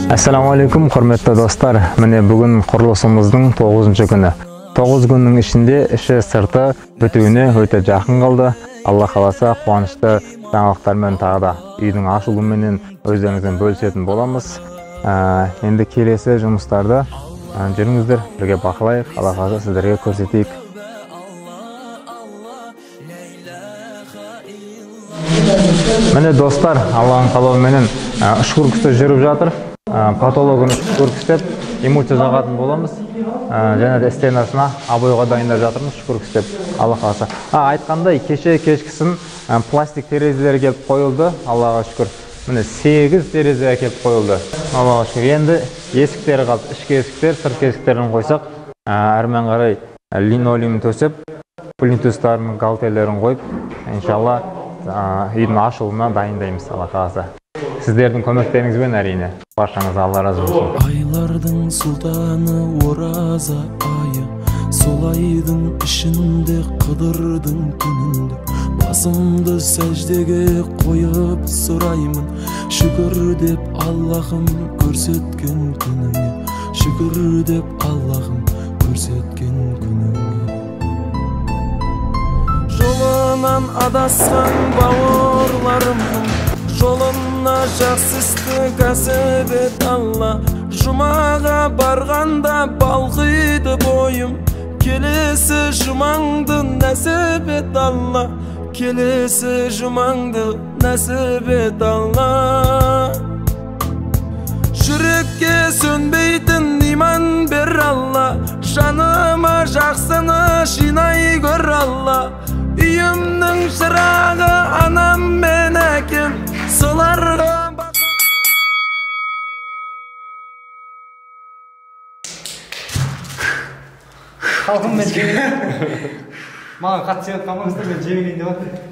Assalamu alaikum, құрметті достар. Міне бүгін құрылысымыздың 9-шы күні. 9 күннің ішінде іші сырты бітуіне өте жақын қалды. Алла қаласа қуанышты жаңалықтармен тағы да үйдің ашылуымен өздеріңізбен бөлісетін боламыз. Енді келесі жұмыстарды жүріңіздер, бірге бақылайық. Алла қаласа сіздерге көрсетейік. Міне достар, Алланың қалауыменен үш көркісті жүріп жатыр. Патологын көркістеп, эмульсия жағатын боламыз. Және де стенасына обойға дайындап жатырмыз, көркістеп. Алла қаласа. Айтқандай, кешкісін пластик терезелер келіп қойылды. Аллаға шүкір. Міне 8 терезе келіп қойылды. Аллаға шүкір. Енді есіктері қалды. Ішкі есіктер, сыртқы есіктерін қойсақ, әрмен қарай линолеум төсеп, плинтустардың галтелерін қойып, иншалла үйдің ашылуына дайындаймыз. Алла қаласа. Сіздердің көмектеріңізбен әрине. Баршаңызға Алла разы болсын. Айлардың сұлтаны ораза айы, сол айдың ішінде қыдырдың күнінде басымды сәждеге қойып сұраймын, шүкір деп Аллахым көрсеткен күніңе, шүкір деп Аллахым көрсеткен күніңе. Жолынан адасқан бауырларымның жолына жақсы істі кәсіп ет Алла. Жұмаға барғанда балқиды бойым, келесі жұмаңды нәсіп ет Алла, келесі жұмаңды нәсіп ет Алла. Жүрекке сөнбейтін иман бер Алла, жаныма жақсыны жинай көр Алла. Үйімнің шырағы анам мен әкем, соларға халқым мен жемейін. Маған қатты сеніп қалмаңыздар, мен жемейін деп отыр.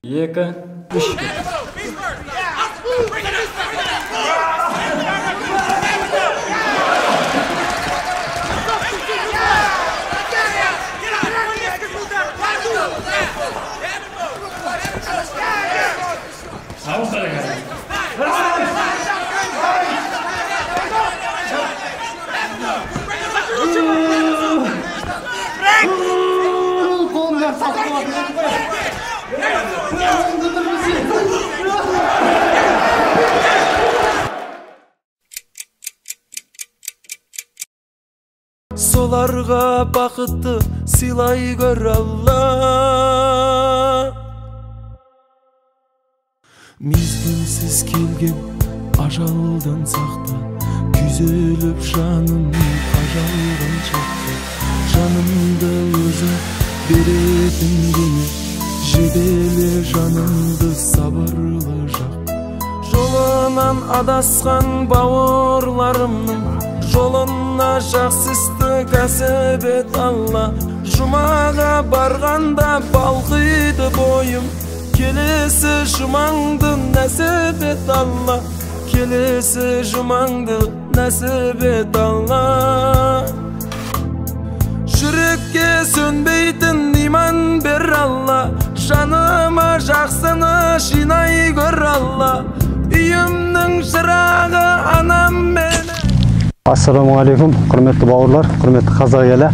Екі, үш. Соларға бақытты сыйлай көр Алла. Мезгілсіз келген ажалдан сақта, күйзеліп жаным ажалдан шақта. Жанымды өзің беретін дене, жеделе жанымды сабырлы жақ. Жолынан адасқан бауырларымның жолына жақсы істі кәсіп ет Алла. Жұмаға барғанда балқиды бойым, келесі жұмаңды нәсіп ет Алла, келесі жұмаңды нәсіп ет Алла. Жүрекке сөнбейтін иман бер Алла, жаныма жақсыны жинай көр Алла. Үйімнің шырағы анам мен. Ассаламу алейкум, құрметті бауырлар, құрметті қазақ елі.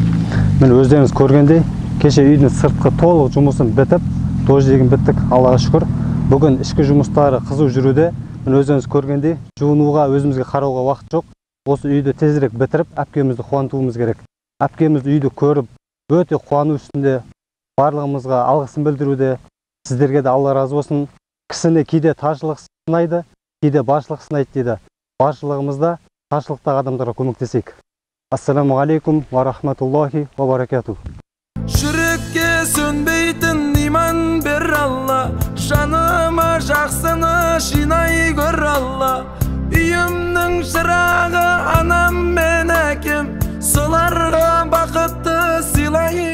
Мен өздеріңіз көргендей, кеше үйдің сыртқы толық жұмысын бітіп, дождегін біттік, Аллаға шүкір. Бүгін ішкі жұмыстары қызу жүруде. Мен өзіңіз көргендей, жуынуға, өзімізге қарауға уақыт жоқ. Осы үйді тезірек бітіріп, әпкемізді қуантуымыз керек. Әпкеміз үйді көріп, өте қуану үстінде, барлығымызға алғысын білдіруде. Сіздерге де Алла разы болсын. Кісіні кейде таршылық сынайды, кейде баршылық сынайды дейді. Баршылығымызда таршылықтағы адамдарға көмектесейік. Ассаламу алейкум ва рахматуллахи ва баракату. Жүрекке сөнбейтін иман бер Алла, жаныма жақсыны жинай көр Алла. Үйімнің шырағы анам мен әкем, соларға бақытты сыйлай